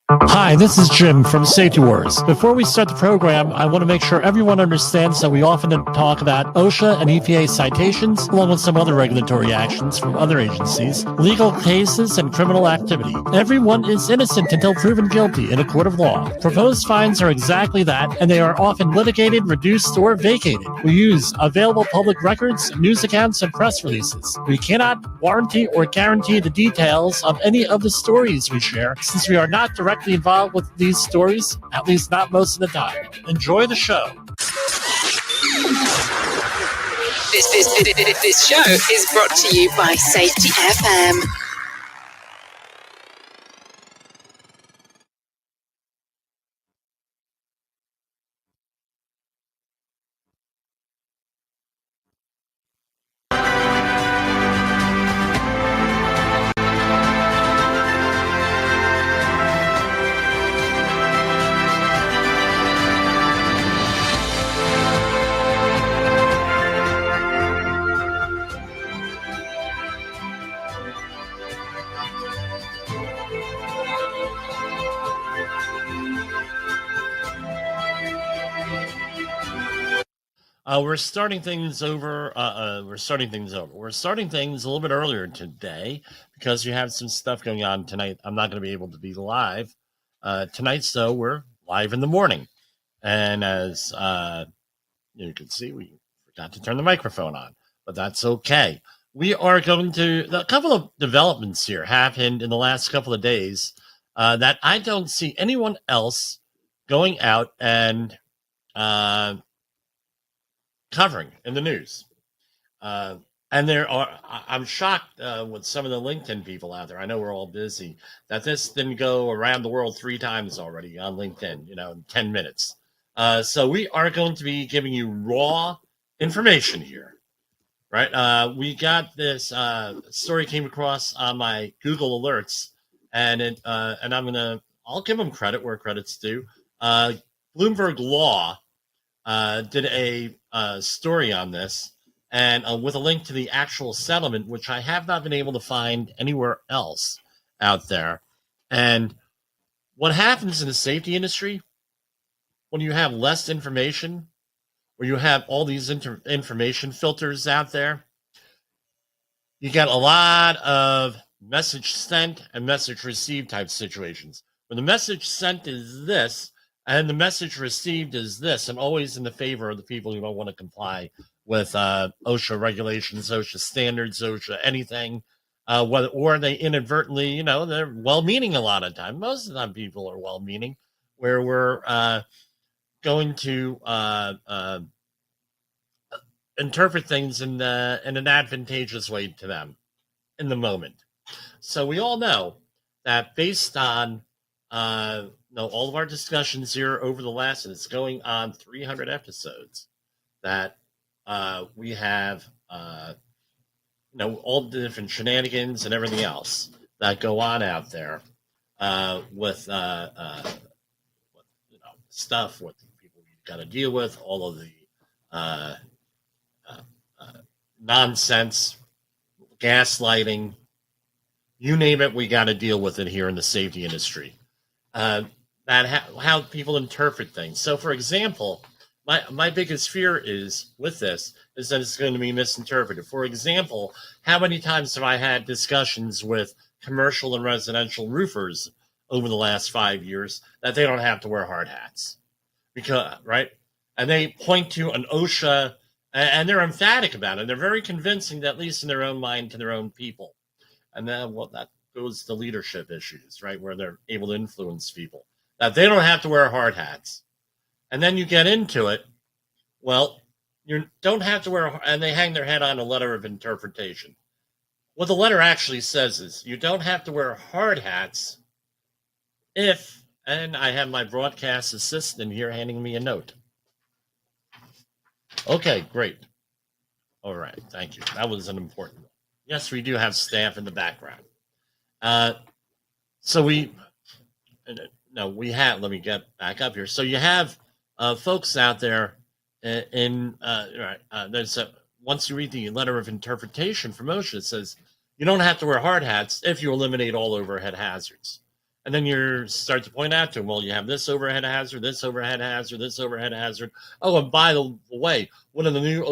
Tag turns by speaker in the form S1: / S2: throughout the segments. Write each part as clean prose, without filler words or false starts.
S1: Hi, this is Jim from safetywars. Before we start the program, I want to make sure everyone understands that we often talk about OSHA and EPA citations, along with some other regulatory actions from other agencies, legal cases, and criminal activity. Everyone is innocent until proven guilty in a court of law. Proposed fines are exactly that, and they are often litigated, reduced, or vacated. We use available public records, news accounts, and press releases. We cannot warranty or guarantee the details of any of the stories we share, since we are not directly involved with these stories, at least not most of the time. Enjoy the show.
S2: This show is brought to you by safetyfm.
S1: We're starting things over. We're starting things a little bit earlier today because you have some stuff going on tonight. I'm not going to be able to be live tonight, so we're live in the morning. And as you can see, we forgot to turn the microphone on, but that's okay. We are going to a couple of developments here happened in the last couple of days that I don't see anyone else going out and covering in the news. And I'm shocked with some of the LinkedIn people out there. I know we're all busy, that this didn't go around the world 3 times already on LinkedIn, in 10 minutes. So we are going to be giving you raw information here, right? We got this story came across on my Google alerts, and I'll give them credit where credit's due. Bloomberg Law did a story on this, and with a link to the actual settlement, which I have not been able to find anywhere else out there. And what happens in the safety industry when you have less information, where you have all these information filters out there, you get a lot of message sent and message received type situations. When the message sent is this, and the message received is this, and always in the favor of the people who don't want to comply with OSHA regulations, OSHA standards, OSHA anything, or they inadvertently, they're well-meaning a lot of time. Most of the time people are well-meaning, where we're going to interpret things in an advantageous way to them in the moment. So we all know that based on all of our discussions here over the last, and it's going on 300 episodes, that we have, all the different shenanigans and everything else that go on out there with stuff, what the people you've got to deal with, all of the nonsense, gaslighting, you name it, we got to deal with it here in the safety industry. How people interpret things. So, for example, my biggest fear is with this is that it's going to be misinterpreted. For example, how many times have I had discussions with commercial and residential roofers over the last 5 years that they don't have to wear hard hats, right? And they point to an OSHA, and they're emphatic about it. They're very convincing, at least in their own mind, to their own people. And then, that goes to leadership issues, right, where they're able to influence people, that they don't have to wear hard hats. And then you get into it, you don't have to wear, and they hang their head on a letter of interpretation. What the letter actually says is you don't have to wear hard hats if, and I have my broadcast assistant here handing me a note. Okay, great. All right, thank you. That was an important one. Yes, we do have staff in the background. So let me get back up here. So you have folks out there once you read the letter of interpretation from OSHA, it says you don't have to wear hard hats if you eliminate all overhead hazards. And then you start to point out to them, well, you have this overhead hazard, this overhead hazard, this overhead hazard. Oh, and by the way, one of the new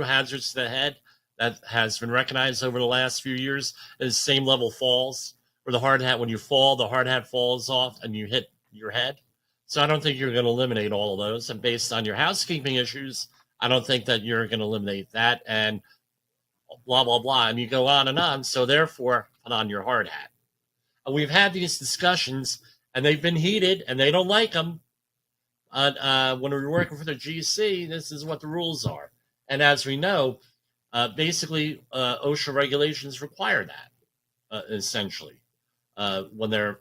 S1: hazards to the head that has been recognized over the last few years is same level falls, where the hard hat, when you fall, the hard hat falls off and you hit your head. So I don't think you're going to eliminate all of those. And based on your housekeeping issues, I don't think that you're going to eliminate that. And blah, blah, blah. And you go on and on. So therefore, put on your hard hat. And we've had these discussions, and they've been heated, and they don't like them. When we're working for the GC, this is what the rules are. And as we know, basically, OSHA regulations require that, essentially. When they're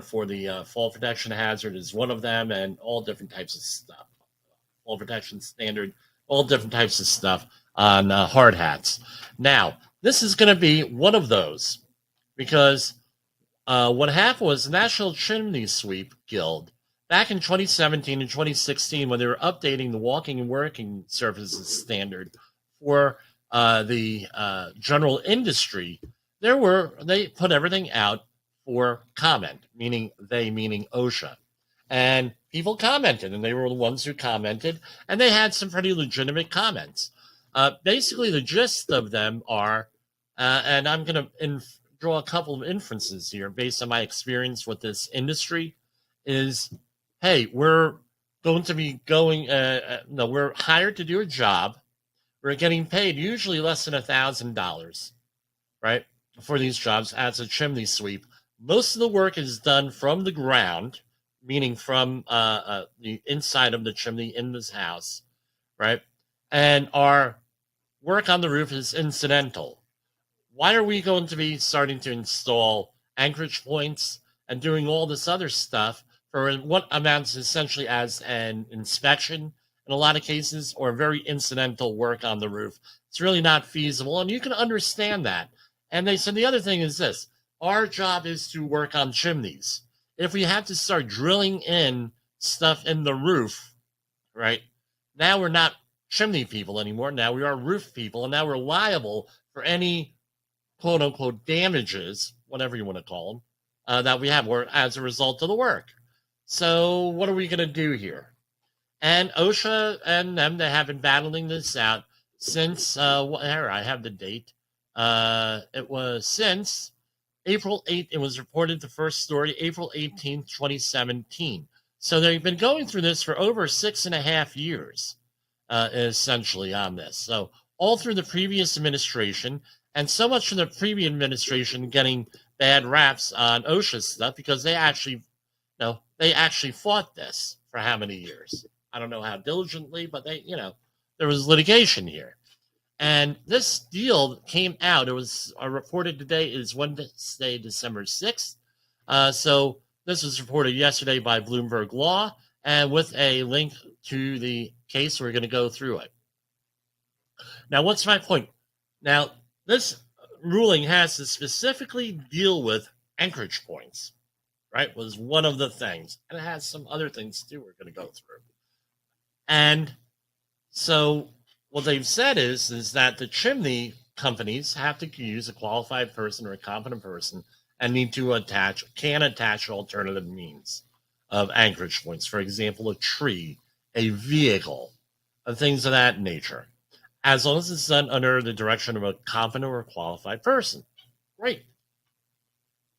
S1: for the fall protection hazard is one of them, and all different types of stuff. Fall protection standard, all different types of stuff on hard hats. Now, this is going to be one of those, because what happened was the National Chimney Sweep Guild, back in 2017 and 2016, when they were updating the walking and working surfaces standard for the general industry, they put everything out for comment, meaning OSHA. And people commented, and they were the ones who commented, and they had some pretty legitimate comments. Basically, the gist of them are, and I'm going to draw a couple of inferences here based on my experience with this industry, is, hey, we're going to be we're hired to do a job. We're getting paid usually less than $1,000, right, for these jobs as a chimney sweep. Most of the work is done from the ground, meaning from the inside of the chimney in this house, right? And our work on the roof is incidental. Why are we going to be starting to install anchorage points and doing all this other stuff for what amounts essentially as an inspection in a lot of cases, or very incidental work on the roof? It's really not feasible, and you can understand that. And they said the other thing is this: our job is to work on chimneys. If we have to start drilling in stuff in the roof, right, now we're not chimney people anymore. Now we are roof people, and now we're liable for any quote-unquote damages, whatever you want to call them, that we have as a result of the work. So what are we going to do here? And OSHA and them, they have been battling this out since, here, I have the date. It was since April 8th. It was reported, the first story, April 18th, 2017. So they've been going through this for over 6.5 years, essentially, on this. So all through the previous administration, and so much from the previous administration getting bad raps on OSHA stuff, because they actually fought this for how many years? I don't know how diligently, but there was litigation here. And this deal came out. It was reported today is Wednesday, December 6th. So this was reported yesterday by Bloomberg Law, and with a link to the case, we're going to go through it. Now, what's my point? Now, this ruling has to specifically deal with anchorage points, right? Was one of the things. And it has some other things too we're going to go through. And so what they've said is that the chimney companies have to use a qualified person or a competent person and can attach alternative means of anchorage points. For example, a tree, a vehicle, things of that nature, as long as it's done under the direction of a competent or qualified person. Great.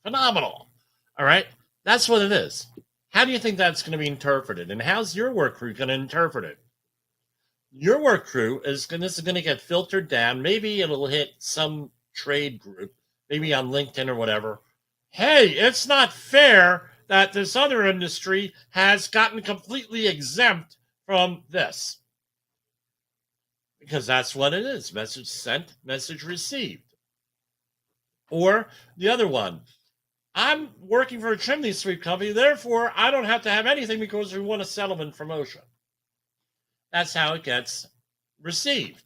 S1: Phenomenal. All right. That's what it is. How do you think that's going to be interpreted? And how's your work crew going to interpret it? Your work crew this is going to get filtered down. Maybe it'll hit some trade group, maybe on LinkedIn or whatever. Hey, it's not fair that this other industry has gotten completely exempt from this. Because that's what it is. Message sent, message received. Or the other one. I'm working for a chimney sweep company, therefore I don't have to have anything because we want a settlement from OSHA. That's how it gets received.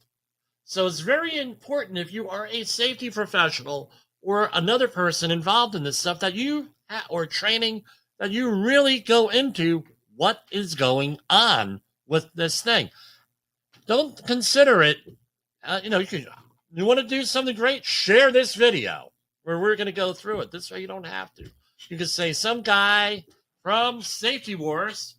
S1: So it's very important, if you are a safety professional or another person involved in this stuff, that you, or training, that you really go into what is going on with this thing. Don't consider it, you want to do something great, share this video. where we're going to go through it. This way you don't have to. You can say some guy from Safety Wars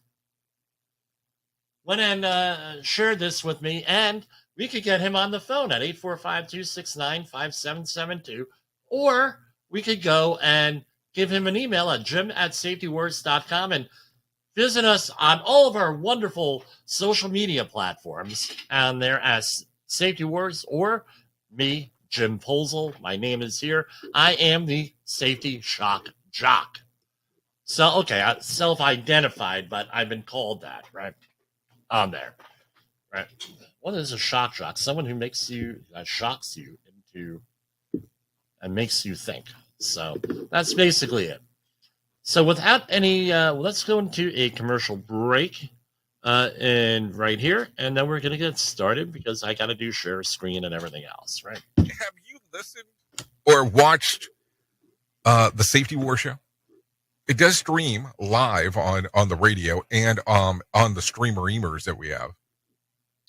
S1: went and shared this with me, and we could get him on the phone at 845-269-5772, or we could go and give him an email at jim@safetywars.com and visit us on all of our wonderful social media platforms and there as Safety Wars, or me, Jim Posel. My name is here. I am the Safety Shock Jock. So, okay, I self-identified, but I've been called that, right? On there, right? What is a shock jock? Someone who makes you, shocks you into, and makes you think. So that's basically it. So without any, let's go into a commercial break, and right here, and then we're gonna get started because I got to do share screen and everything else, right?
S3: Have you listened or watched the Safety War show? It does stream live on the radio and on the streamer-emers that we have.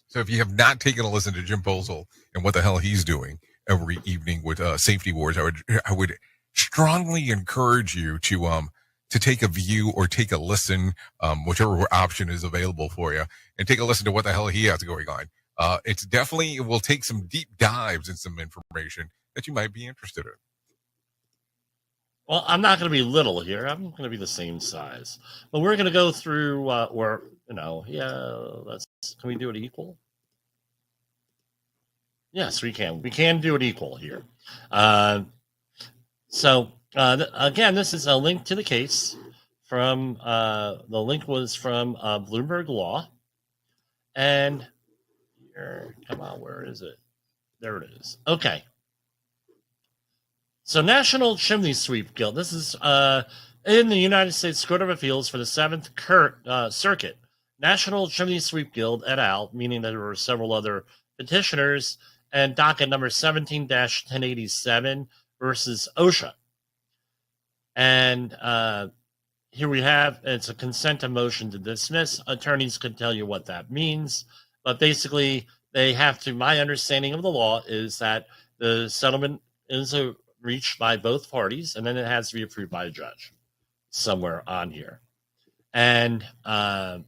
S3: So if you have not taken a listen to Jim Posel and what the hell he's doing every evening with Safety Wars, I would strongly encourage you to take a view or take a listen, whichever option is available for you, and take a listen to what the hell he has going on. It will take some deep dives and some information that you might be interested in.
S1: Well, I'm not going to be little here. I'm going to be the same size. But we're going to go through, can we do it equal? Yes, we can. We can do it equal here. Again, this is a link to the case from, the link was from Bloomberg Law. And here, come on, where is it? There it is. Okay. So National Chimney Sweep Guild. This is in the United States Court of Appeals for the 7th Circuit. National Chimney Sweep Guild et al., meaning that there were several other petitioners, and docket number 17-1087 versus OSHA. And here we have, it's a consent to motion to dismiss. Attorneys can tell you what that means. But basically, they have to, my understanding of the law is that the settlement is reached by both parties, and then it has to be approved by a judge somewhere on here. And now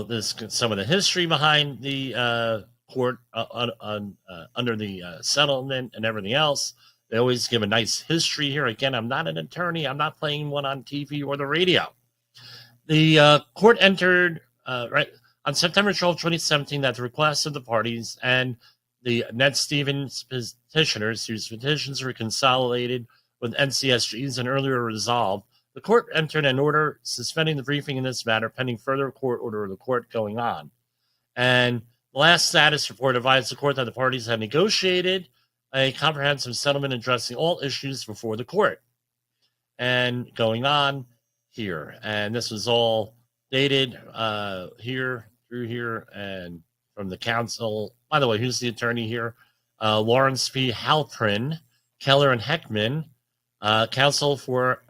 S1: this some of the history behind the court under the settlement and everything else. They always give a nice history here. Again, I'm not an attorney. I'm not playing one on TV or the radio. The court entered right on September 12, 2017, at the request of the parties and the Ned Stevens petitioners, whose petitions were consolidated with NCSG's and earlier resolved. The court entered an order suspending the briefing in this matter pending further court order of the court going on. And the last status report advised the court that the parties had negotiated a comprehensive settlement addressing all issues before the court. And going on here. And this was all dated here, through here, and from the counsel. By the way, who's the attorney here? Lawrence P. Halprin, Keller and Heckman, counsel for,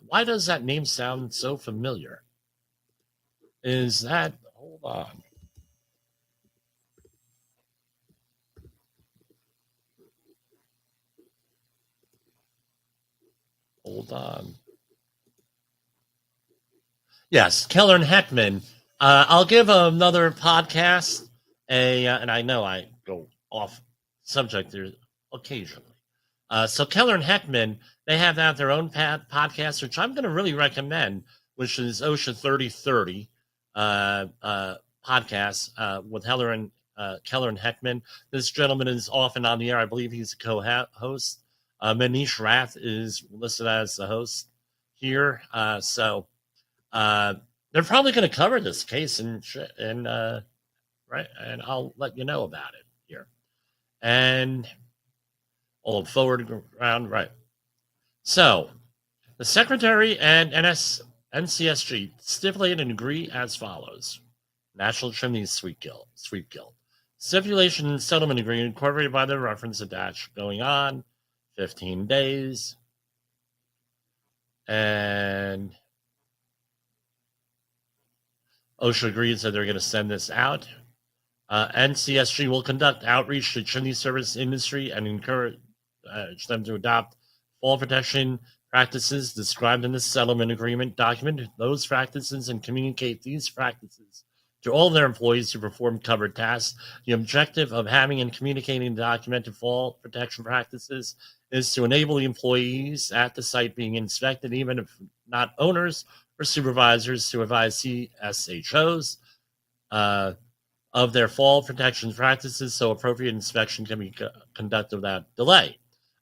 S1: why does that name sound so familiar? Is that, hold on. Hold on. Yes, Keller and Heckman. I'll give another podcast and I know I go off subject there occasionally. So Keller and Heckman, they have their own podcast, which I'm going to really recommend, which is OSHA 3030 podcast with Keller and Heckman. This gentleman is often on the air. I believe he's a co-host. Manish Rath is listed as the host here. So they're probably going to cover this case and right, and I'll let you know about it here. And all forward around, right. So the Secretary and NCSG stipulate and agree as follows. National Chimney Sweep Guild. Stipulation and settlement agreement incorporated by the reference attached going on 15 days. And OSHA agrees that they're going to send this out. NCSG will conduct outreach to chimney service industry and encourage them to adopt fall protection practices described in the settlement agreement, document those practices and communicate these practices to all their employees who perform covered tasks. The objective of having and communicating documented fall protection practices is to enable the employees at the site being inspected, even if not owners or supervisors, to advise CSHOs of their fall protection practices so appropriate inspection can be conducted without delay.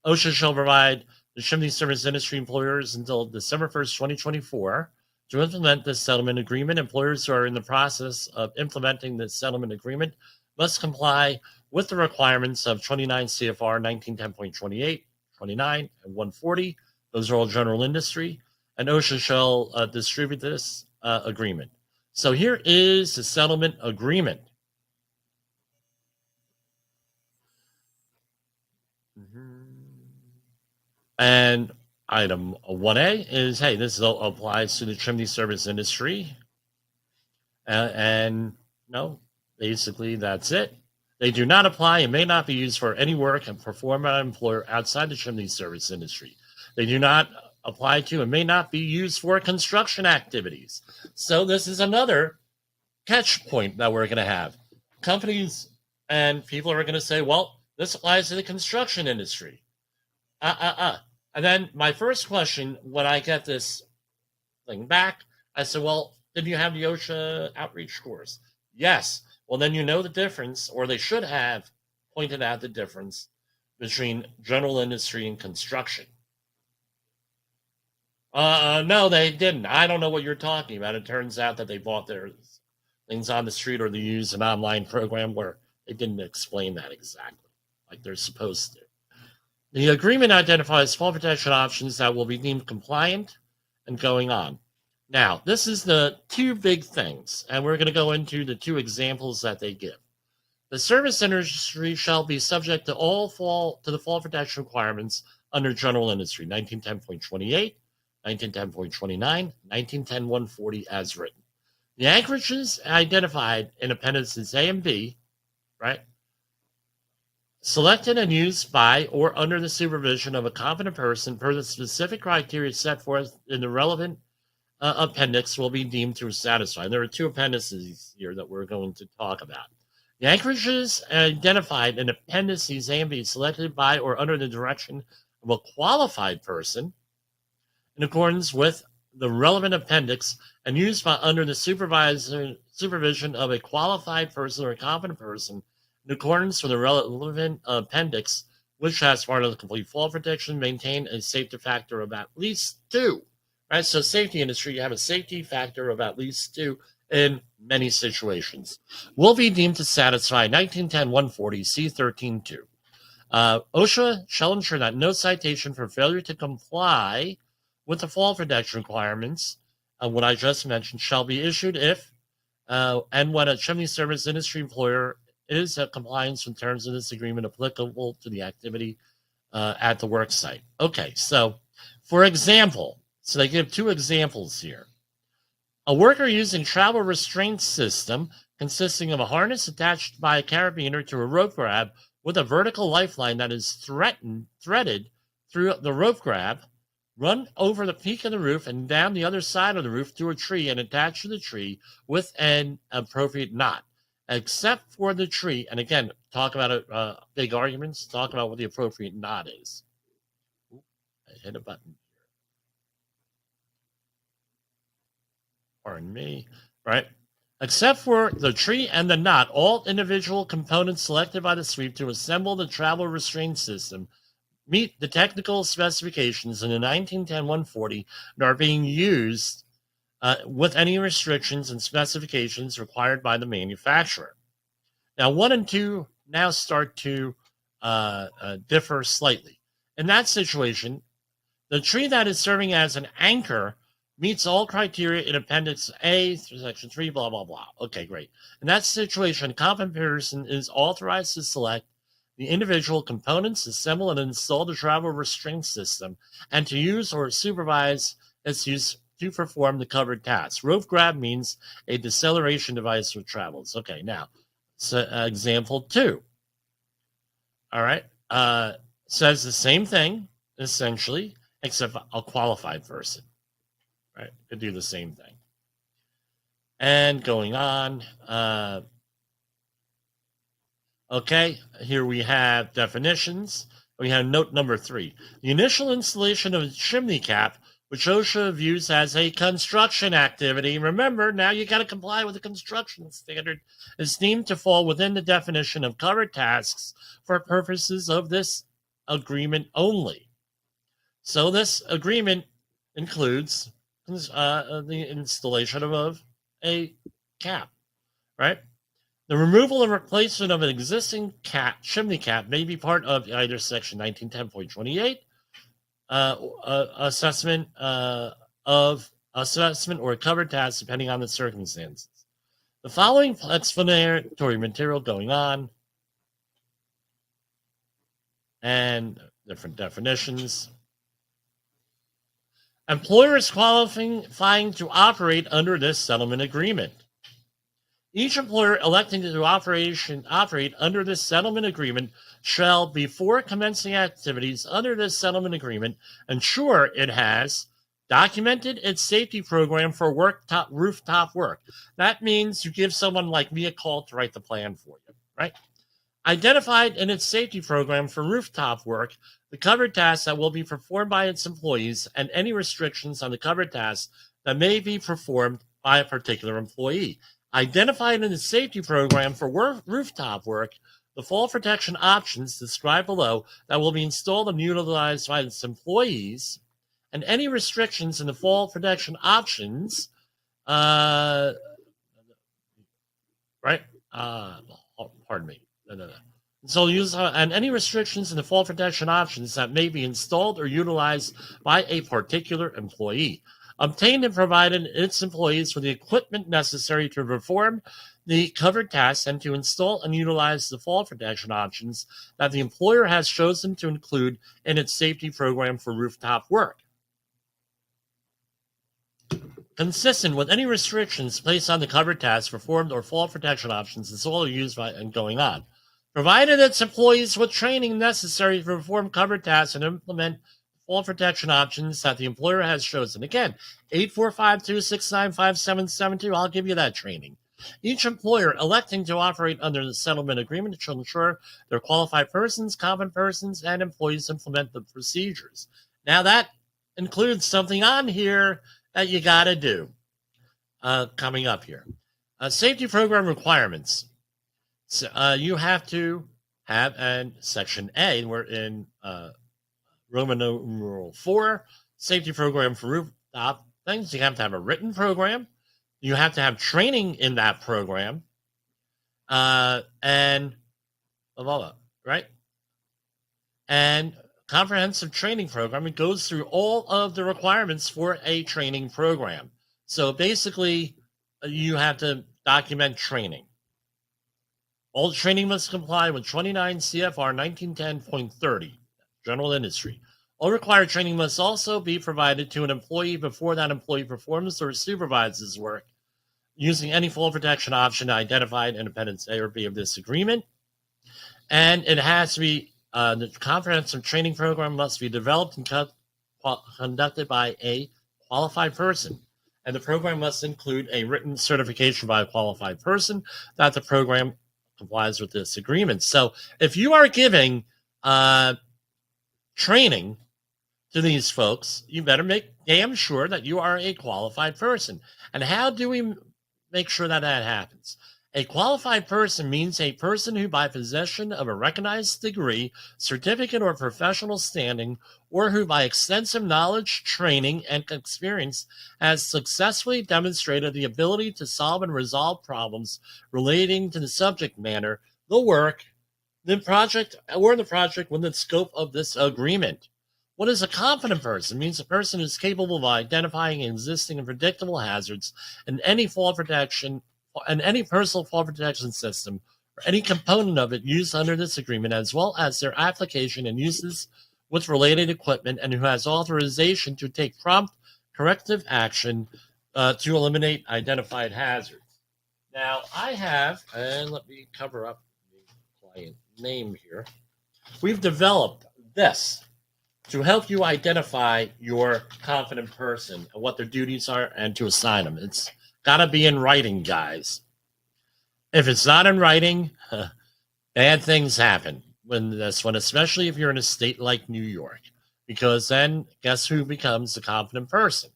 S1: OSHA shall provide the chimney service industry employers until December 1st, 2024 to implement this settlement agreement. Employers who are in the process of implementing this settlement agreement must comply with the requirements of 29 CFR 1910.28, 29, and 140. Those are all general industry. And OSHA shall distribute this agreement. So here is the settlement agreement. And item 1A is, hey, this applies to the chimney service industry. And no, basically that's it. They do not apply and may not be used for any work and performed by an employer outside the chimney service industry. They do not apply to and may not be used for construction activities. So this is another catch point that we're going to have. Companies and people are going to say, well, this applies to the construction industry. And then my first question, when I get this thing back, I said, well, did you have the OSHA outreach course? Yes. Well, then you know the difference, or they should have pointed out the difference between general industry and construction. No, they didn't. I don't know what you're talking about. It turns out that they bought their things on the street or they used an online program where they didn't explain that exactly like they're supposed to. The agreement identifies fall protection options that will be deemed compliant and going on. Now, this is the two big things, and we're going to go into the two examples that they give. The service industry shall be subject to the fall protection requirements under general industry, 1910.28, 1910.29, 1910.140 as written. The anchorages identified in appendices A and B, right, selected and used by or under the supervision of a competent person per the specific criteria set forth in the relevant appendix will be deemed to satisfy. There are two appendices here that we're going to talk about. The anchorages identified in appendices A and B selected by or under the direction of a qualified person in accordance with the relevant appendix and used by under the supervision of a qualified person or a competent person in accordance with the relevant appendix, which has part of the complete fall protection, maintain a safety factor of at least 2. Right? So safety industry, you have a safety factor of at least 2 in many situations. Will be deemed to satisfy 1910.140 C13.2. OSHA shall ensure that no citation for failure to comply with the fall protection requirements, what I just mentioned, shall be issued if and when a chimney service industry employer is a compliance with terms of this agreement applicable to the activity at the work site. Okay, so for example, so they give two examples here. A worker using travel restraint system consisting of a harness attached by a carabiner to a rope grab with a vertical lifeline that is threaded through the rope grab, run over the peak of the roof and down the other side of the roof to a tree and attach to the tree with an appropriate knot. Except for the tree, and again, talk about big arguments, talk about what the appropriate knot is. I hit a button. Pardon me, right? Except for the tree and the knot, all individual components selected by the sweep to assemble the travel restraint system meet the technical specifications in the 1910.140 and are being used with any restrictions and specifications required by the manufacturer. Now, 1 and 2 now start to differ slightly. In that situation, the tree that is serving as an anchor meets all criteria in Appendix A through Section 3, blah, blah, blah. Okay, great. In that situation, a competent person is authorized to select the individual components, assemble and install the travel restraint system, and to use or supervise its use to perform the covered tasks. Rope grab means a deceleration device for travels. Okay, now, so, example 2. All right, says the same thing. essentially, except a qualified person, right? Could do the same thing. And going on, okay, here we have definitions. We have note number 3. The initial installation of a chimney cap, which OSHA views as a construction activity. Remember, now you got to comply with the construction standard, is deemed to fall within the definition of covered tasks for purposes of this agreement only. So this agreement includes the installation of a cap, right? The removal and replacement of an existing chimney cap may be part of either Section 1910.28 assessment or a covered task, depending on the circumstances. The following explanatory material going on and different definitions. Employers qualifying to operate under this settlement agreement. Each employer electing to operate under this settlement agreement shall, before commencing activities under this settlement agreement, ensure it has documented its safety program for rooftop work. That means you give someone like me a call to write the plan for you, right? Identified in its safety program for rooftop work the covered tasks that will be performed by its employees and any restrictions on the covered tasks that may be performed by a particular employee. Identified in the safety program for rooftop work the fall protection options described below that will be installed and utilized by its employees, and any restrictions in the fall protection options, right? Pardon me. No. So use and any restrictions in the fall protection options that may be installed or utilized by a particular employee. Obtained and provided its employees with the equipment necessary to perform the covered tasks and to install and utilize the fall protection options that the employer has chosen to include in its safety program for rooftop work. Consistent with any restrictions placed on the covered tasks performed or fall protection options installed or used by and going on. Provided its employees with training necessary to perform covered tasks and implement fall protection options that the employer has chosen. Again, 845-269-5772. I'll give you that training. Each employer electing to operate under the settlement agreement shall ensure their qualified persons, competent persons, and employees implement the procedures. Now that includes something on here that you got to do coming up here. Safety program requirements. So, you have to have, and Section A, we're in Roman numeral 4, safety program for rooftop things. You have to have a written program. You have to have training in that program. And blah, blah, right? And comprehensive training program. It goes through all of the requirements for a training program. So basically, you have to document training. All training must comply with 29 CFR 1910.30, general industry. All required training must also be provided to an employee before that employee performs or supervises work using any fall protection option identified in Appendix A or B of this agreement. And it has to be, the comprehensive training program must be developed and conducted by a qualified person. And the program must include a written certification by a qualified person that the program complies with this agreement. So if you are giving training to these folks, you better make damn sure that you are a qualified person. And how do we make sure that that happens? A qualified person means a person who, by possession of a recognized degree, certificate, or professional standing, or who, by extensive knowledge, training, and experience, has successfully demonstrated the ability to solve and resolve problems relating to the subject matter, the work, the project, or the project within the scope of this agreement. What is a competent person? It means a person who is capable of identifying existing and predictable hazards in any fall protection and any personal fall protection system or any component of it used under this agreement, as well as their application and uses with related equipment, and who has authorization to take prompt corrective action to eliminate identified hazards. Now, I have, and let me cover up the client name here. We've developed this. to help you identify your confident person and what their duties are and to assign them. It's got to be in writing, guys. If it's not in writing, bad things happen when this one, especially if you're in a state like New York, because then guess who becomes the confident person?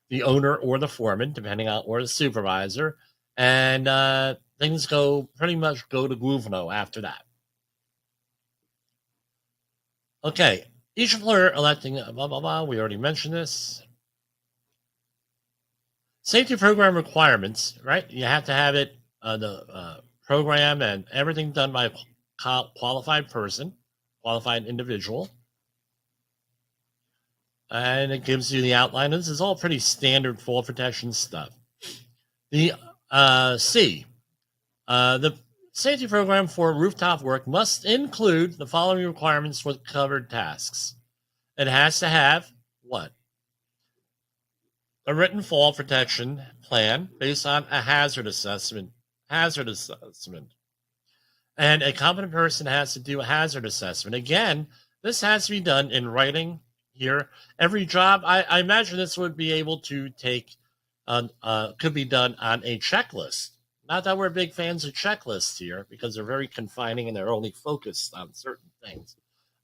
S1: The owner or the foreman, depending on, or the supervisor, and things pretty much go to Guvno after that. Okay, each employer electing blah blah blah. We already mentioned this. Safety program requirements, right? You have to have it, the program and everything done by a qualified person, qualified individual. And it gives you the outline. This is all pretty standard fall protection stuff. The C, the safety program for rooftop work must include the following requirements for covered tasks. It has to have what? A written fall protection plan based on a hazard assessment. And a competent person has to do a hazard assessment. Again, this has to be done in writing here. Every job, I imagine this would be able to take, could be done on a checklist. Not that we're big fans of checklists here because they're very confining and they're only focused on certain things.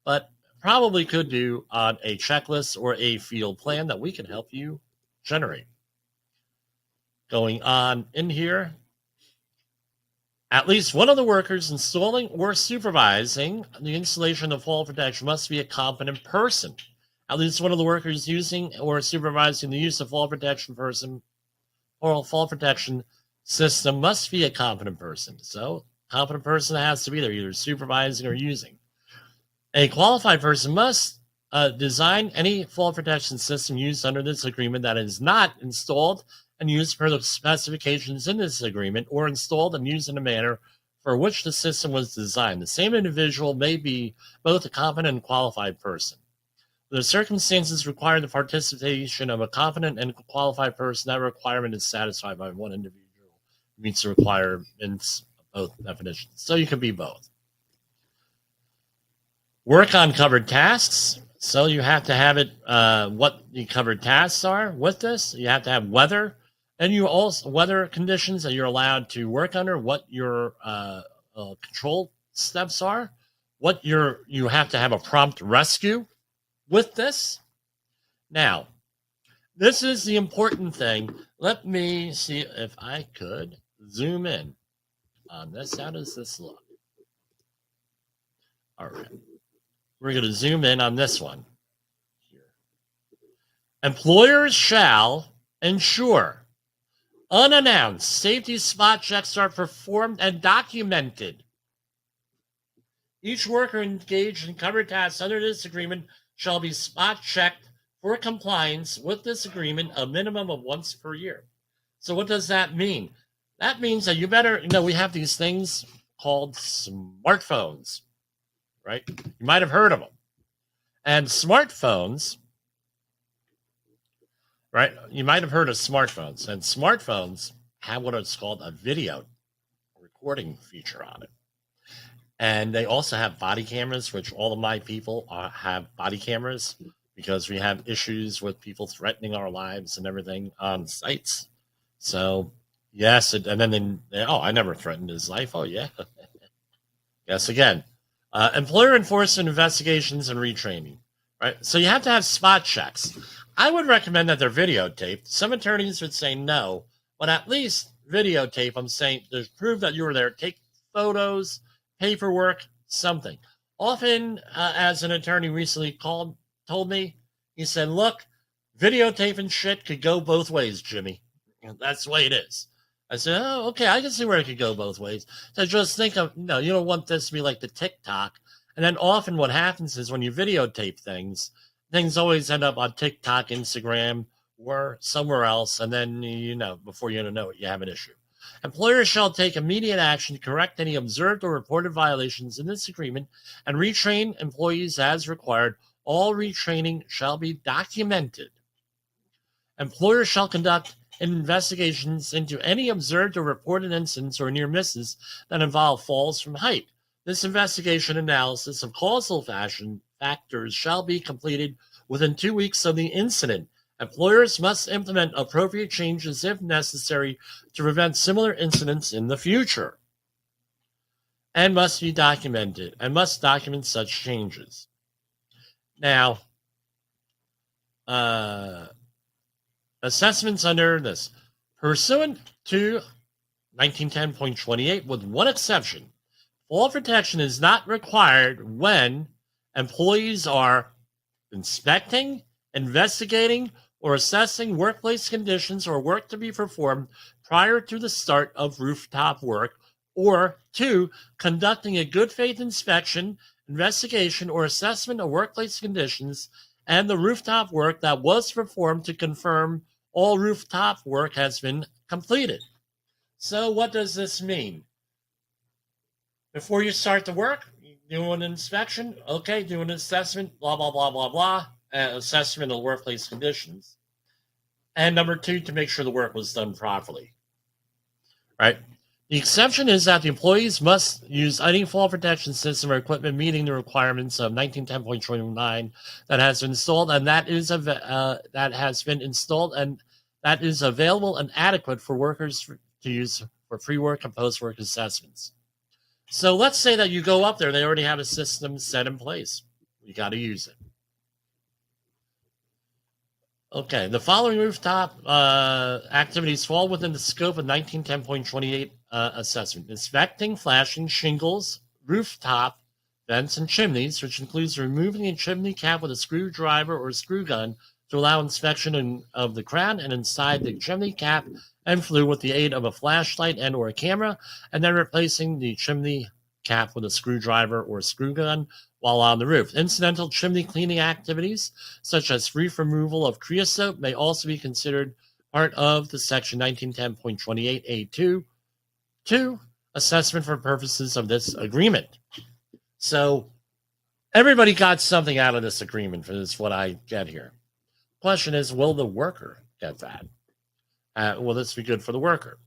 S1: But probably could do on a checklist or a field plan that we can help you generate. Going on in here, at least one of the workers installing or supervising the installation of fall protection must be a competent person. At least one of the workers using or supervising the use of fall protection person or fall protection system must be a competent person. So, competent person has to be there, either supervising or using. A qualified person must design any fall protection system used under this agreement that is not installed and used per the specifications in this agreement or installed and used in a manner for which the system was designed. The same individual may be both a competent and qualified person. The circumstances require the participation of a competent and qualified person. That requirement is satisfied by one individual who meets the requirements of both definitions. So you can be both. Work on covered tasks. So you have to have it, what the covered tasks are with this. You have to have weather, and you also weather conditions that you're allowed to work under, what your control steps are, what you have to have a prompt rescue with this. Now, this is the important thing. Let me see if I could zoom in on this. How does this look? All right. We're going to zoom in on this one. Here. Employers shall ensure unannounced safety spot checks are performed and documented. Each worker engaged in covered tasks under this agreement shall be spot checked for compliance with this agreement a minimum of once per year. So what does that mean? That means that you better, we have these things called smartphones, right? You might have heard of them. And smartphones, right? You might have heard of smartphones. And smartphones have what is called a video recording feature on it. And they also have body cameras, which all of my people have body cameras because we have issues with people threatening our lives and everything on sites. So, yes. And then I never threatened his life. Oh, yeah. Yes, again. Employer enforcement investigations and retraining, right? So you have to have spot checks. I would recommend that they're videotaped. Some attorneys would say no, but at least videotape. I'm saying there's proof that you were there. Take photos, paperwork, something. Often, as an attorney recently told me, he said, look, videotaping shit could go both ways, Jimmy. That's the way it is. I said, oh, okay, I can see where it could go both ways. So just think of, no, you don't want this to be like the TikTok. And then often what happens is when you videotape things always end up on TikTok, Instagram, or somewhere else. And then, before you know it, you have an issue. Employers shall take immediate action to correct any observed or reported violations in this agreement and retrain employees as required. All retraining shall be documented. Employers shall conduct investigations into any observed or reported incidents or near misses that involve falls from height. This investigation analysis of causal factors shall be completed within 2 weeks of the incident. Employers must implement appropriate changes if necessary to prevent similar incidents in the future, and must document such changes. Now, assessments under this. Pursuant to 1910.28, with one exception, fall protection is not required when employees are inspecting, investigating, or assessing workplace conditions or work to be performed prior to the start of rooftop work, or 2, conducting a good faith inspection, investigation, or assessment of workplace conditions and the rooftop work that was performed to confirm all rooftop work has been completed. So what does this mean? Before you start the work, do an inspection, okay, do an assessment, blah, blah, blah, blah, blah, assessment of workplace conditions. And number 2, to make sure the work was done properly, right? The exception is that the employees must use any fall protection system or equipment meeting the requirements of 1910.29 that has been installed and that is available and adequate for workers to use for pre-work and post-work assessments. So let's say that you go up there, they already have a system set in place. You got to use it. Okay, the following rooftop activities fall within the scope of 1910.28 assessment. Inspecting flashing shingles, rooftop vents, and chimneys, which includes removing a chimney cap with a screwdriver or screw gun to allow inspection of the crown and inside the chimney cap and flue with the aid of a flashlight and or a camera, and then replacing the chimney cap with a screwdriver or screw gun while on the roof. Incidental chimney cleaning activities, such as reef removal of creosote, may also be considered part of the section 1910.28A2 assessment for purposes of this agreement. So everybody got something out of this agreement, for this what I get here. Question is, will the worker get that? Will this be good for the worker?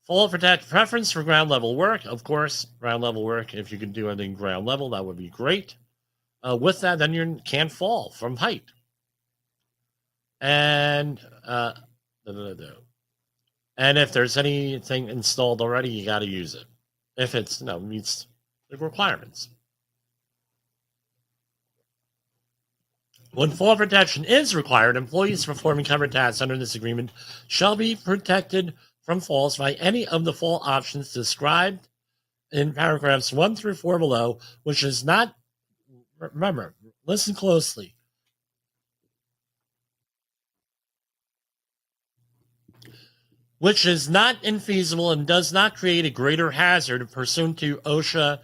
S1: Fall protect preference for ground level work. Of course, ground level work, if you can do anything ground level, that would be great. With that, then you can't fall from height. And if there's anything installed already, you got to use it. If it's meets the requirements. When fall protection is required, employees performing covered tasks under this agreement shall be protected from falls by any of the fall options described in paragraphs 1 through 4 below, which is not, remember, listen closely, which is not infeasible and does not create a greater hazard pursuant to OSHA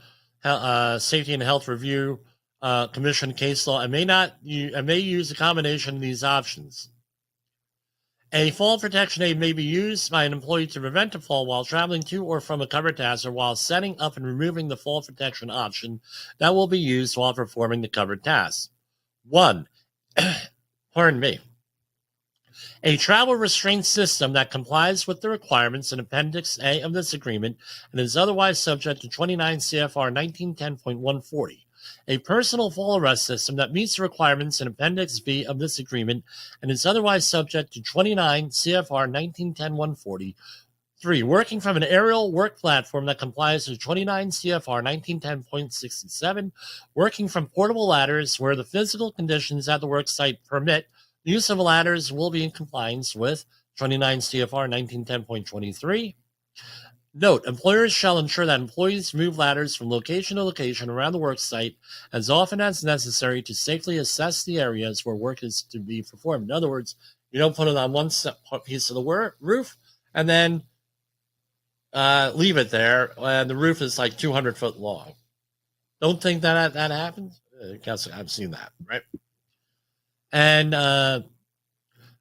S1: Safety and Health Review Commission case law, and may use a combination of these options. A fall protection aid may be used by an employee to prevent a fall while traveling to or from a covered task, or while setting up and removing the fall protection option that will be used while performing the covered task. 1. Pardon me. A travel restraint system that complies with the requirements in Appendix A of this agreement and is otherwise subject to 29 CFR 1910.140. A personal fall arrest system that meets the requirements in Appendix B of this agreement and is otherwise subject to 29 CFR 1910.140. 3. Working from an aerial work platform that complies with 29 CFR 1910.67. Working from portable ladders where the physical conditions at the work site permit the use of ladders will be in compliance with 29 CFR 1910.23. Note, employers shall ensure that employees move ladders from location to location around the work site as often as necessary to safely assess the areas where work is to be performed. In other words, you don't put it on one piece of the roof and then leave it there, and the roof is like 200 foot long. Don't think that happens? I've seen that, right? And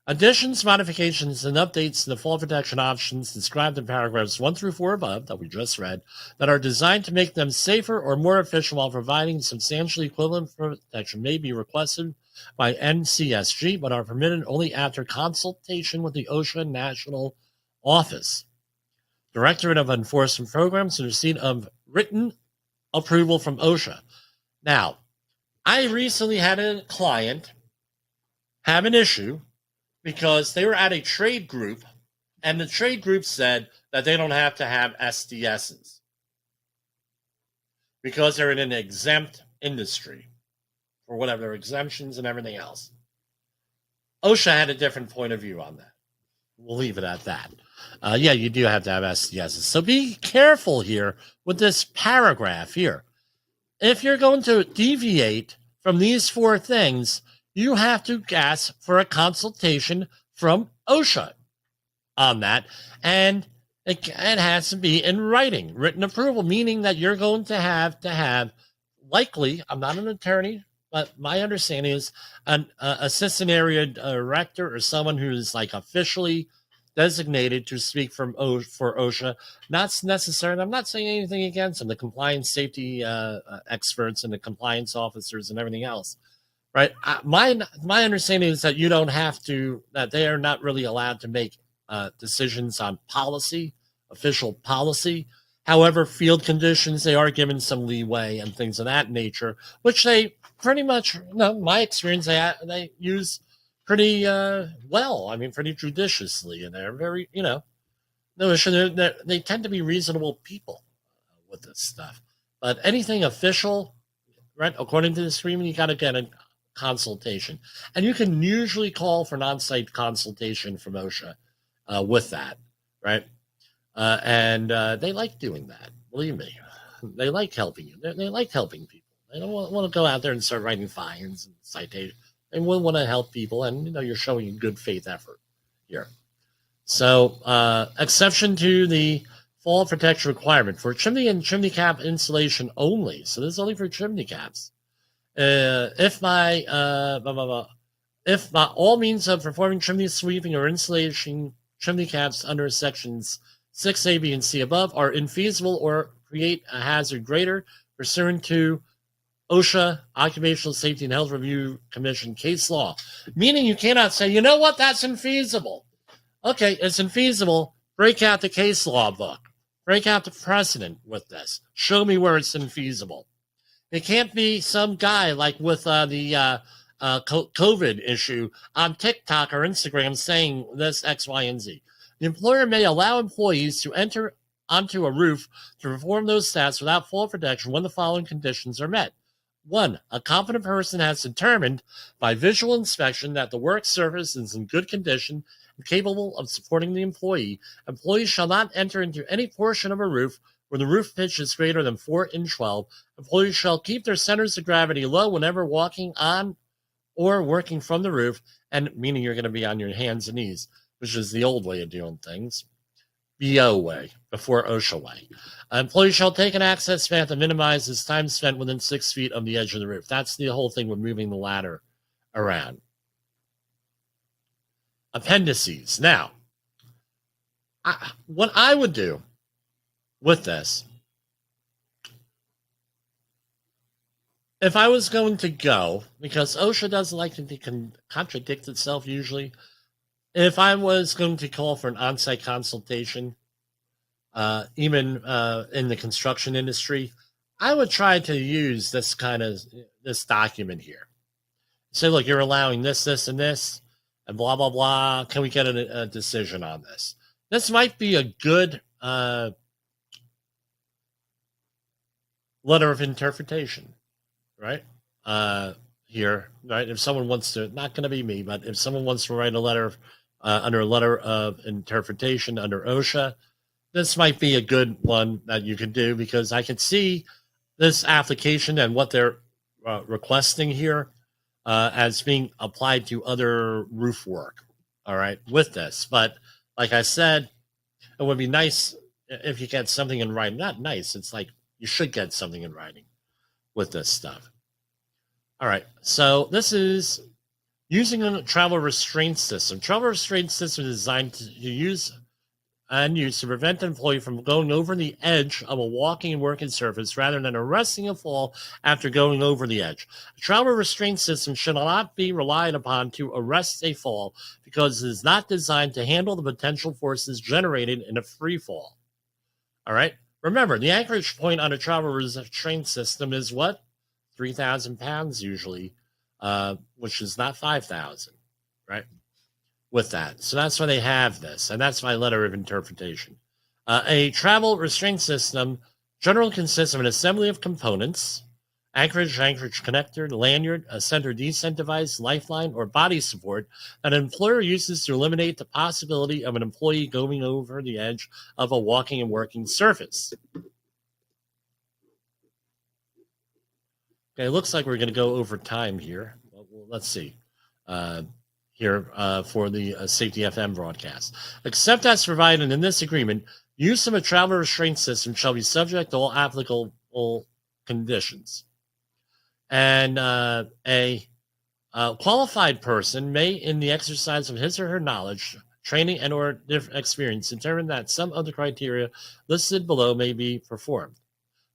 S1: additions, modifications, and updates to the fall protection options described in paragraphs 1 through 4 above that we just read that are designed to make them safer or more efficient while providing substantially equivalent protection may be requested by NCSG, but are permitted only after consultation with the OSHA National Office, Directorate of Enforcement Programs, and receipt of written approval from OSHA. Now, I recently had a client have an issue because they were at a trade group, and the trade group said that they don't have to have SDSs because they're in an exempt industry or whatever, exemptions and everything else. OSHA had a different point of view on that. We'll leave it at that. Yeah, you do have to have SDSs. So be careful here with this paragraph here. If you're going to deviate from these 4 things, you have to ask for a consultation from OSHA on that. And it has to be in writing, written approval, meaning that you're going to have likely, I'm not an attorney, but my understanding is an assistant area director or someone who's like officially designated to speak for OSHA. Not necessarily, I'm not saying anything against them, the compliance safety experts and the compliance officers and everything else, right? My understanding is that you don't have to, that they are not really allowed to make decisions on policy, official policy. However, field conditions, they are given some leeway and things of that nature, which they pretty much, my experience, they use pretty well. I mean, pretty judiciously, and they're very, they tend to be reasonable people with this stuff. But anything official, right, according to this agreement, you got to get a consultation. And you can usually call for an on-site consultation from OSHA with that, right? And they like doing that. Believe me, they like helping you. They like helping people. They don't want to go out there and start writing fines and citations. They will want to help people, and you're showing a good faith effort here. So, exception to the fall protection requirement for chimney and chimney cap insulation only. So this is only for chimney caps. If all means of performing chimney sweeping or insulation chimney caps under sections 6A, B, and C above are infeasible or create a hazard greater pursuant to OSHA, Occupational Safety and Health Review Commission case law. Meaning you cannot say, you know what, that's infeasible. Okay, it's infeasible. Break out the case law book. Break out the precedent with this. Show me where it's infeasible. It can't be some guy like with the COVID issue on TikTok or Instagram saying this X, Y, and Z. The employer may allow employees to enter onto a roof to perform those tasks without fall protection when the following conditions are met. 1. A competent person has determined by visual inspection that the work surface is in good condition and capable of supporting the employee. Employees shall not enter into any portion of a roof where the roof pitch is greater than 4 in 12. Employees shall keep their centers of gravity low whenever walking on or working from the roof, and meaning you're going to be on your hands and knees, which is the old way of doing things. BO way, before OSHA way. Employees shall take an access path that minimizes time spent within 6 feet of the edge of the roof. That's the whole thing with moving the ladder around. Appendices. Now, what I would do with this, if I was going to go, because OSHA doesn't like to contradict itself usually, if I was going to call for an on-site consultation, even in the construction industry, I would try to use this document here. Say, look, you're allowing this, this, and this, and blah, blah, blah. Can we get a decision on this? This might be a good letter of interpretation, right? Here, right? If someone wants to, not going to be me, but if someone wants to write a letter under a letter of interpretation under OSHA, this might be a good one that you could do, because I could see this application and what they're requesting here as being applied to other roof work, all right, with this. But like I said, it would be nice if you get something in writing. Not nice, it's like you should get something in writing with this stuff. All right, so this is using a travel restraint system. Travel restraint system is designed to use to prevent an employee from going over the edge of a walking and working surface rather than arresting a fall after going over the edge. A travel restraint system should not be relied upon to arrest a fall because it is not designed to handle the potential forces generated in a free fall. All right? Remember, the anchorage point on a travel restraint system is what? 3,000 pounds usually, which is not 5,000, right? With that. So that's why they have this, and that's my letter of interpretation. A travel restraint system generally consists of an assembly of components: anchorage connector, lanyard, a center descent device, lifeline, or body support that an employer uses to eliminate the possibility of an employee going over the edge of a walking and working surface. Okay, it looks like we're going to go over time here. Well, let's see. Here for the Safety FM broadcast. Except as provided in this agreement, use of a travel restraint system shall be subject to all applicable conditions. And a qualified person may, in the exercise of his or her knowledge, training, and or experience, determine that some of the criteria listed below may be performed.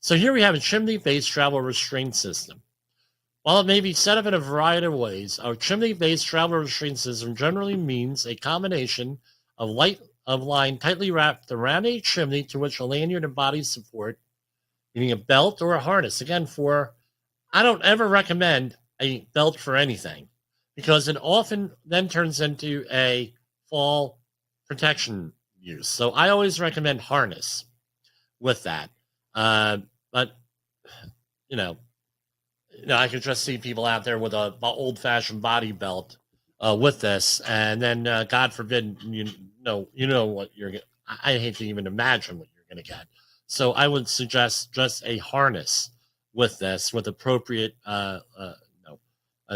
S1: So here we have a chimney-based travel restraint system. While it may be set up in a variety of ways, our chimney-based travel restraint system generally means a combination of line tightly wrapped around a chimney to which a lanyard and body support, meaning a belt or a harness. Again, I don't ever recommend a belt for anything because it often then turns into a fall protection use. So I always recommend harness with that. But, I can just see people out there with a old-fashioned body belt with this, and then God forbid, you know what you're getting. I hate to even imagine what you're going to get. So I would suggest just a harness with this, with appropriate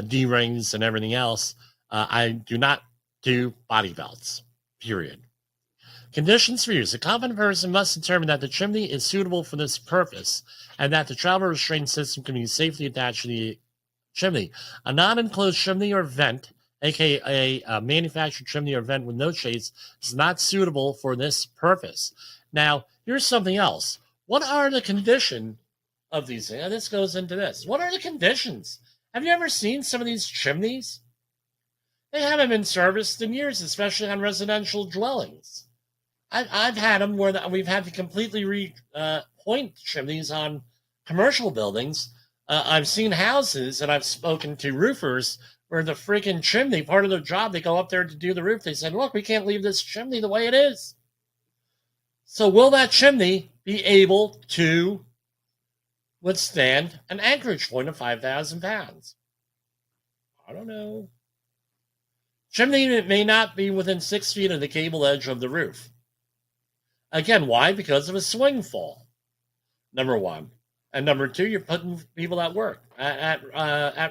S1: D-rings and everything else. I do not do body belts, period. Conditions for use. A competent person must determine that the chimney is suitable for this purpose and that the travel restraint system can be safely attached to the chimney. A non-enclosed chimney or vent, aka a manufactured chimney or vent with no shades, is not suitable for this purpose. Now, here's something else. What are the conditions of these things? This goes into this. What are the conditions? Have you ever seen some of these chimneys? They haven't been serviced in years, especially on residential dwellings. I've had them where we've had to completely point chimneys on commercial buildings. I've seen houses, and I've spoken to roofers where the freaking chimney, part of their job, they go up there to do the roof. They said, look, we can't leave this chimney the way it is. So will that chimney be able to withstand an anchorage point of 5,000 pounds? I don't know. Chimney may not be within 6 feet of the cable edge of the roof. Again, why? Because of a swing fall, number one. And number two, you're putting people at work at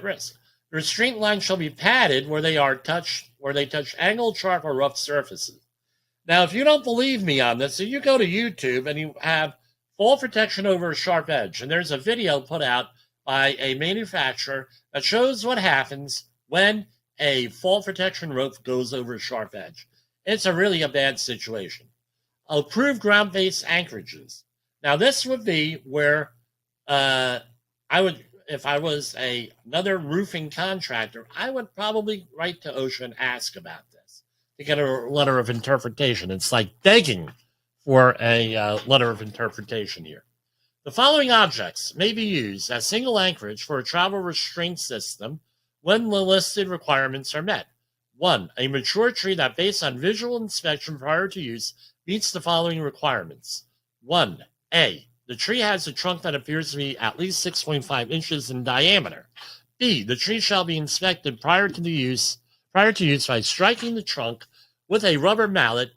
S1: risk. The restraint line shall be padded where they touch angled, sharp, or rough surfaces. Now, if you don't believe me on this, so you go to YouTube and you have fall protection over a sharp edge, and there's a video put out by a manufacturer that shows what happens when a fall protection rope goes over a sharp edge. It's really a bad situation. Approved ground-based anchorages. Now, this would be where I would, if I was another roofing contractor, I would probably write to OSHA and ask about this to get a letter of interpretation. It's like begging for a letter of interpretation here. The following objects may be used as single anchorage for a travel restraint system when the listed requirements are met. 1. A mature tree that, based on visual inspection prior to use, meets the following requirements. 1. A. The tree has a trunk that appears to be at least 6.5 inches in diameter. B. The tree shall be inspected prior to use by striking the trunk with a rubber mallet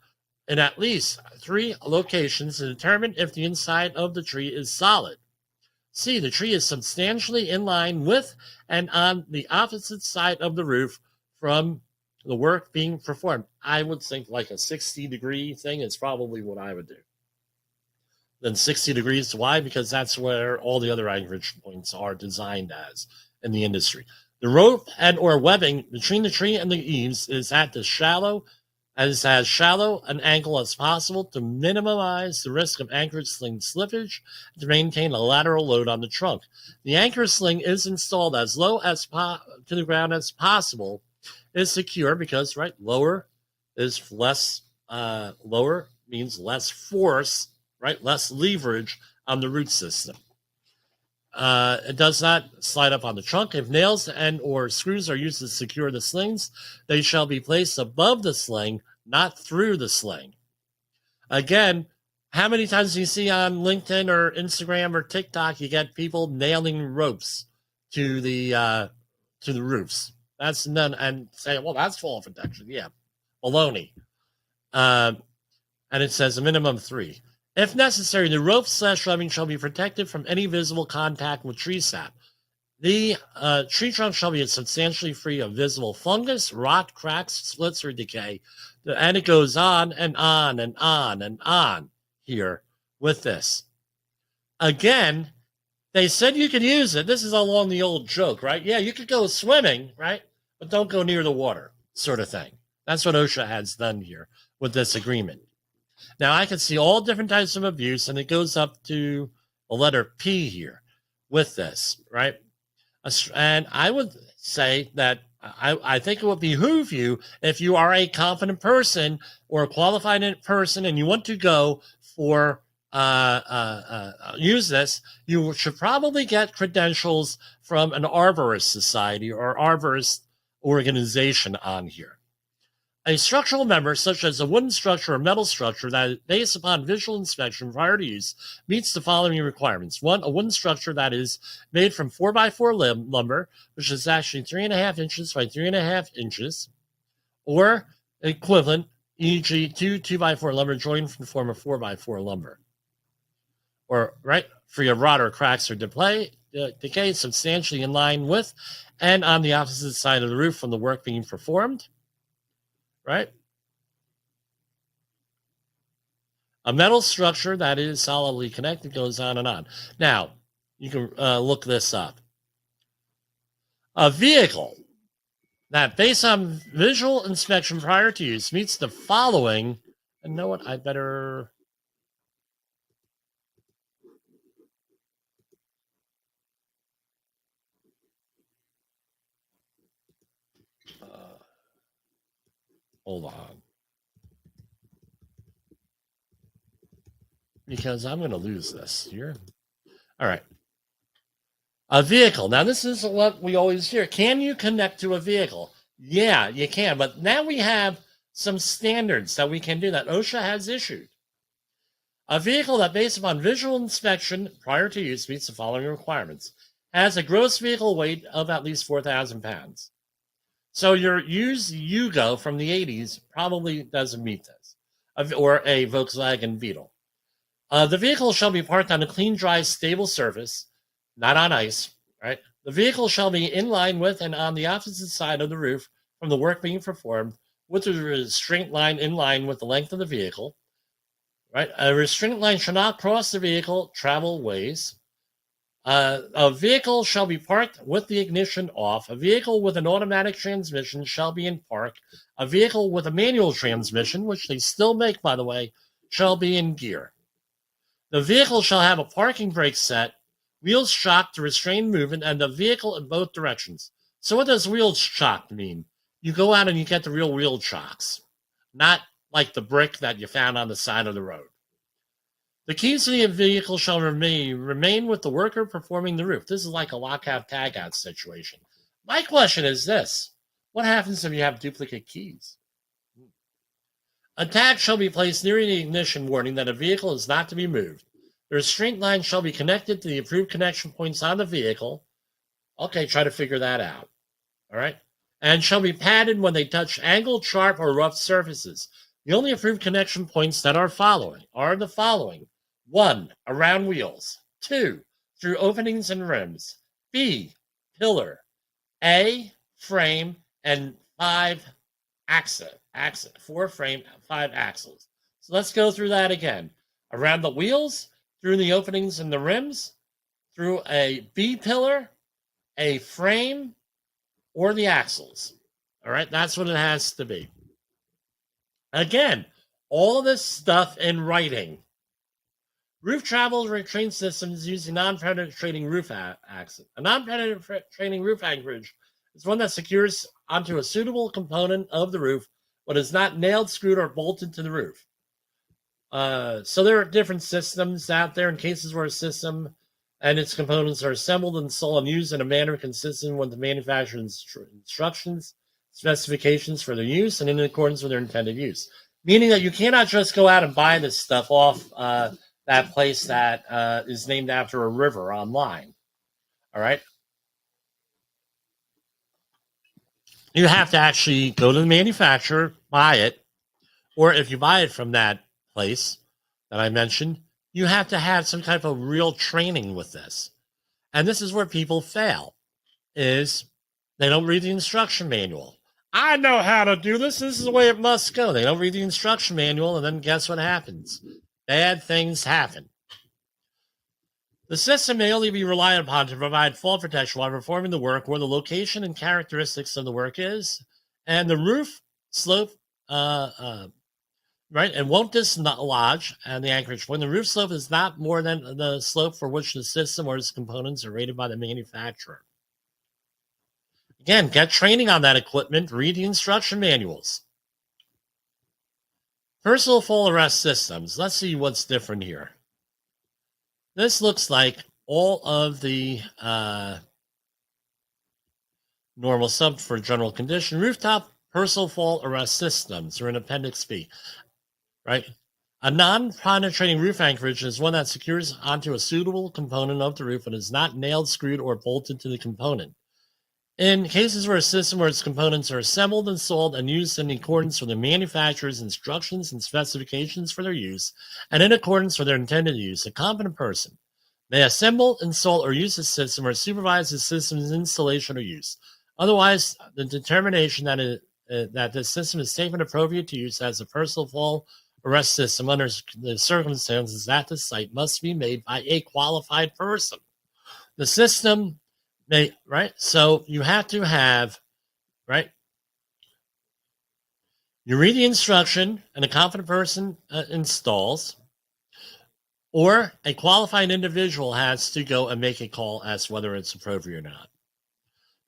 S1: in at least 3 locations to determine if the inside of the tree is solid. C. The tree is substantially in line with and on the opposite side of the roof from the work being performed. I would think like a 60-degree thing is probably what I would do. Then 60 degrees. Why? Because that's where all the other anchorage points are designed as in the industry. The rope and or webbing between the tree and the eaves is at as shallow an angle as possible to minimize the risk of anchorage sling slippage and to maintain a lateral load on the trunk. The anchor sling is installed as low as to the ground as possible. Is secure because lower is less. Lower means less force, right? Less leverage on the root system. It does not slide up on the trunk. If nails and or screws are used to secure the slings, they shall be placed above the sling, not through the sling. Again, how many times do you see on LinkedIn or Instagram or TikTok you get people nailing ropes to the roofs? That's none, and say, well, that's fall protection. Yeah, baloney. And it says a minimum 3. If necessary, the rope/rubbing shall be protected from any visible contact with tree sap. The tree trunk shall be substantially free of visible fungus, rot, cracks, splits, or decay. And it goes on and on and on and on here with this. Again, they said you could use it. This is along the old joke, right? Yeah, you could go swimming, right? But don't go near the water, sort of thing. That's what OSHA has done here with this agreement. Now, I can see all different types of abuse, and it goes up to the letter P here with this, right? And I would say that I think it would behoove you, if you are a confident person or a qualified person and you want to go for use this, you should probably get credentials from an arborist society or arborist organization on here. A structural member, such as a wooden structure or metal structure that, based upon visual inspection prior to use, meets the following requirements. 1, a wooden structure that is made from 4x4 lumber, which is actually 3.5 inches by 3.5 inches, or equivalent, e.g., 2x4 lumber joined from the form of 4x4 lumber. Or, right, free of rot or cracks or decay, substantially in line with and on the opposite side of the roof from the work being performed. Right? A metal structure that is solidly connected goes on and on. Now, you can look this up. A vehicle that, based on visual inspection prior to use, meets the following. And you know what? I better. Hold on. Because I'm going to lose this here. All right. A vehicle. Now, this is what we always hear. Can you connect to a vehicle? Yeah, you can. But now we have some standards that we can do that OSHA has issued. A vehicle that, based upon visual inspection prior to use, meets the following requirements. Has a gross vehicle weight of at least 4,000 pounds. So your used Yugo from the 80s probably doesn't meet this, or a Volkswagen Beetle. The vehicle shall be parked on a clean, dry, stable surface, not on ice, right? The vehicle shall be in line with and on the opposite side of the roof from the work being performed, with a restraint line in line with the length of the vehicle, right? A restraint line shall not cross the vehicle travel ways. A vehicle shall be parked with the ignition off. A vehicle with an automatic transmission shall be in park. A vehicle with a manual transmission, which they still make, by the way, shall be in gear. The vehicle shall have a parking brake set, wheels shock to restrain movement, and the vehicle in both directions. So what does wheel shock mean? You go out and you get the real wheel shocks, not like the brick that you found on the side of the road. The keys to the vehicle shall remain with the worker performing the roof. This is like a lockout tagout situation. My question is this. What happens if you have duplicate keys? A tag shall be placed near the ignition warning that a vehicle is not to be moved. The restraint line shall be connected to the approved connection points on the vehicle. Okay, try to figure that out. All right? And shall be padded when they touch angled, sharp, or rough surfaces. The only approved connection points that are the following. 1, around wheels. 2, through openings and rims. B, pillar. A, frame. And 5, axle. 4 frame, 5 axles. So let's go through that again. Around the wheels, through the openings and the rims, through a B pillar, a frame, or the axles. All right, that's what it has to be. Again, all of this stuff in writing. Roof travel restraint systems using non-penetrating roof access. A non-penetrating roof anchorage is one that secures onto a suitable component of the roof, but is not nailed, screwed, or bolted to the roof. So there are different systems out there in cases where a system and its components are assembled, installed, and used in a manner consistent with the manufacturer's instructions, specifications for their use, and in accordance with their intended use. Meaning that you cannot just go out and buy this stuff off that place that is named after a river online. All right. You have to actually go to the manufacturer, buy it, or if you buy it from that place that I mentioned, you have to have some type of real training with this. And this is where people fail, is they don't read the instruction manual. I know how to do this. This is the way it must go. They don't read the instruction manual, and then guess what happens? Bad things happen. The system may only be relied upon to provide fall protection while performing the work where the location and characteristics of the work is, and the roof slope, right, and won't dislodge and the anchorage point. The roof slope is not more than the slope for which the system or its components are rated by the manufacturer. Again, get training on that equipment. Read the instruction manuals. Personal fall arrest systems. Let's see what's different here. This looks like all of the normal sub for general condition. Rooftop personal fall arrest systems are in Appendix B, right? A non-penetrating roof anchorage is one that secures onto a suitable component of the roof and is not nailed, screwed, or bolted to the component. In cases where a system or its components are assembled, installed, and used in accordance with the manufacturer's instructions and specifications for their use, and in accordance with their intended use, a competent person may assemble, install, or use the system or supervise the system's installation or use. Otherwise, the determination that this system is safe and appropriate to use as a personal fall arrest system under the circumstances at the site must be made by a qualified person. The system right? So you have to have, right? You read the instruction and a competent person installs, or a qualified individual has to go and make a call as to whether it's appropriate or not.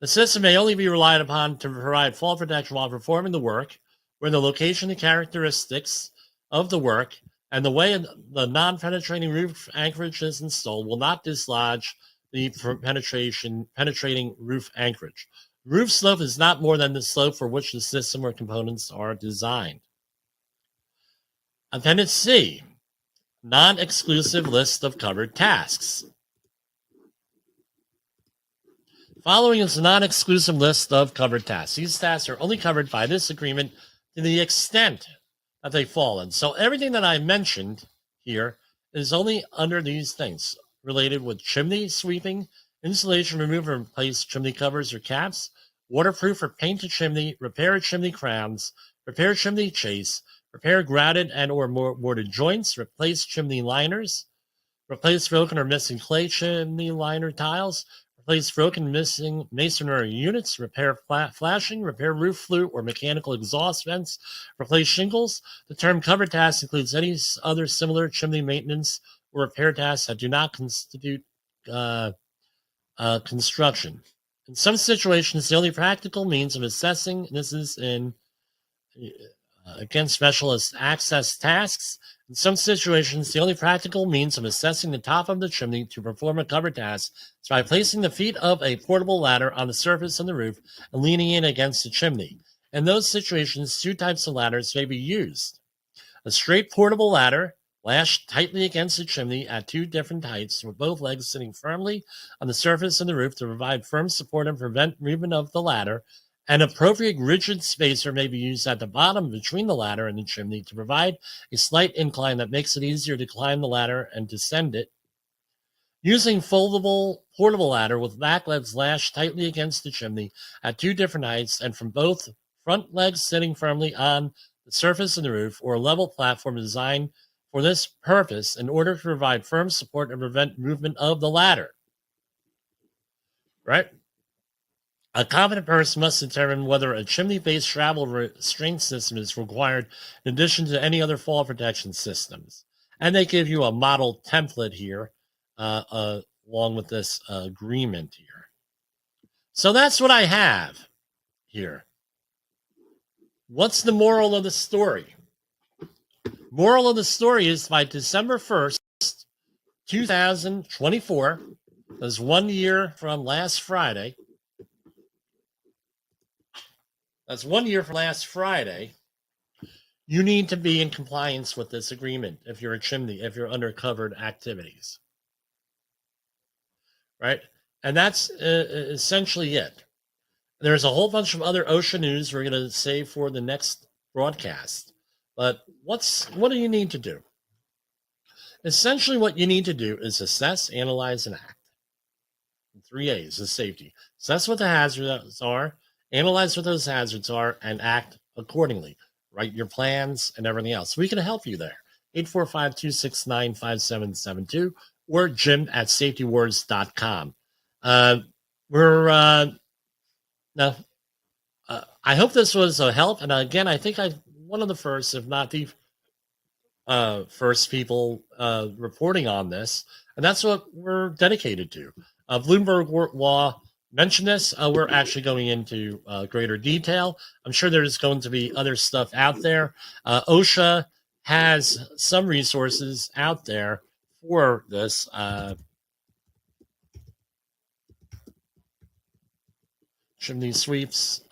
S1: The system may only be relied upon to provide fall protection while performing the work, where the location and characteristics of the work and the way the non-penetrating roof anchorage is installed will not dislodge the penetrating roof anchorage. Roof slope is not more than the slope for which the system or components are designed. Appendix C, non-exclusive list of covered tasks. Following is a non-exclusive list of covered tasks. These tasks are only covered by this agreement to the extent that they fall in. So everything that I mentioned here is only under these things related with chimney sweeping, insulation, remove and replace chimney covers or caps, waterproof or paint a chimney, repair chimney crowns, repair chimney chase, repair grouted and or mortared joints, replace chimney liners, replace broken or missing clay chimney liner tiles, replace broken missing masonry units, repair flashing, repair roof flue or mechanical exhaust vents, replace shingles. The term covered task includes any other similar chimney maintenance or repair tasks that do not constitute construction. In some situations, the only practical means of assessing, this is in against specialist access tasks. In some situations, the only practical means of assessing the top of the chimney to perform a cover task is by placing the feet of a portable ladder on the surface of the roof and leaning it against the chimney. In those situations, two types of ladders may be used. A straight portable ladder lashed tightly against the chimney at two different heights, with both legs sitting firmly on the surface of the roof to provide firm support and prevent movement of the ladder. An appropriate rigid spacer may be used at the bottom between the ladder and the chimney to provide a slight incline that makes it easier to climb the ladder and descend it. Using foldable portable ladder with back legs lashed tightly against the chimney at two different heights and from both front legs sitting firmly on the surface of the roof, or a level platform designed for this purpose in order to provide firm support and prevent movement of the ladder. Right? A competent person must determine whether a chimney-based travel restraint system is required in addition to any other fall protection systems. And they give you a model template here along with this agreement here. So that's what I have here. What's the moral of the story? Moral of the story is by December 1st, 2024. That's 1 year from last Friday. That's 1 year from last Friday. You need to be in compliance with this agreement if you're a chimney, if you're under covered activities. Right? And that's essentially it. There's a whole bunch of other OSHA news we're going to save for the next broadcast. But what do you need to do? Essentially, what you need to do is assess, analyze, and act. 3 A's is safety. Assess what the hazards are, analyze what those hazards are, and act accordingly. Write your plans and everything else. We can help you there. 845-269-5772 or jim@safetywars.com. I hope this was a help. And again, I think I'm one of the first, if not the first people reporting on this. And that's what we're dedicated to. Bloomberg Law mentioned this. We're actually going into greater detail. I'm sure there's going to be other stuff out there. OSHA has some resources out there for this. Chimney Sweeps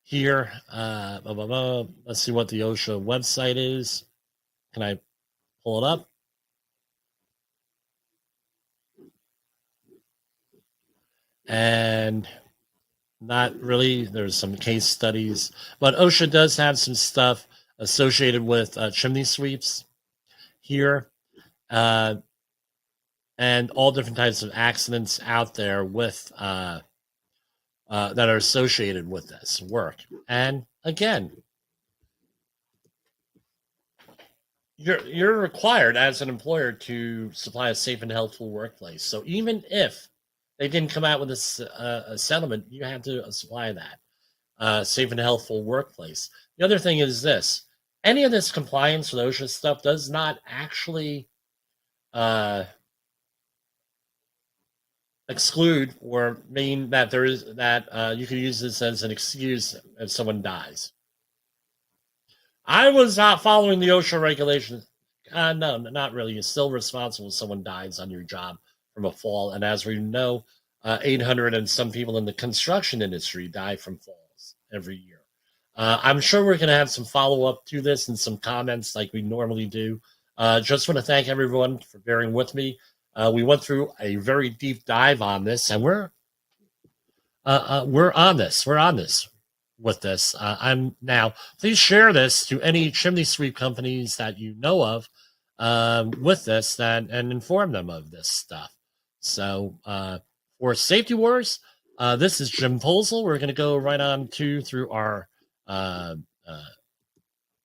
S1: here. Let's see what the OSHA website is. Can I pull it up? And not really. There's some case studies, but OSHA does have some stuff associated with chimney sweeps here, and all different types of accidents out there with that are associated with this work. And again, you're required as an employer to supply a safe and healthful workplace. So even if they didn't come out with a settlement, you have to supply that safe and healthful workplace. The other thing is this: any of this compliance with OSHA stuff does not actually exclude or mean that there is that you can use this as an excuse if someone dies. I was not following the OSHA regulations. No, not really. You're still responsible if someone dies on your job from a fall. And as we know, 800 and some people in the construction industry die from falls every year. I'm sure we're going to have some follow-up to this and some comments like we normally do. Just want to thank everyone for bearing with me. We went through a very deep dive on this, and we're on this. We're on this with this. I'm now. Please share this to any chimney sweep companies that you know of with this, and inform them of this stuff. So for Safety Wars, this is Jim Posel. We're going to go right on through our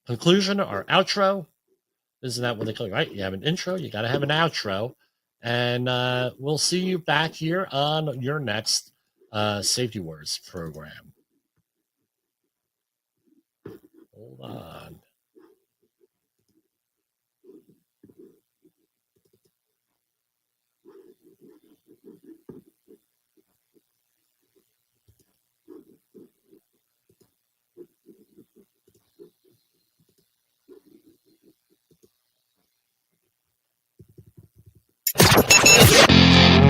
S1: conclusion, our outro. Isn't that what they call it, right? You have an intro, you got to have an outro. And we'll see you back here on your next Safety Wars program. Hold on.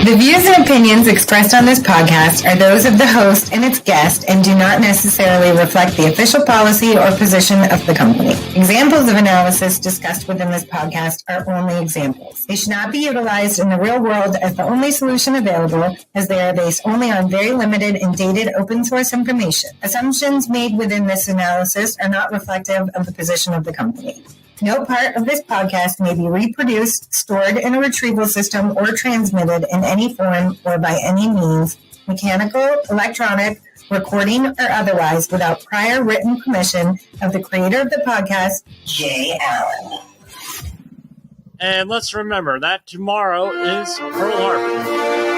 S4: The views and opinions expressed on this podcast are those of the host and its guest and do not necessarily reflect the official policy or position of the company. Examples of analysis discussed within this podcast are only examples. They should not be utilized in the real world as the only solution available, as they are based only on very limited and dated open source information. Assumptions made within this analysis are not reflective of the position of the company. No part of this podcast may be reproduced, stored in a retrieval system, or transmitted in any form or by any means, mechanical, electronic, recording, or otherwise, without prior written permission of the creator of the podcast, Jay Allen.
S1: And let's remember that tomorrow is Pearl Harbor.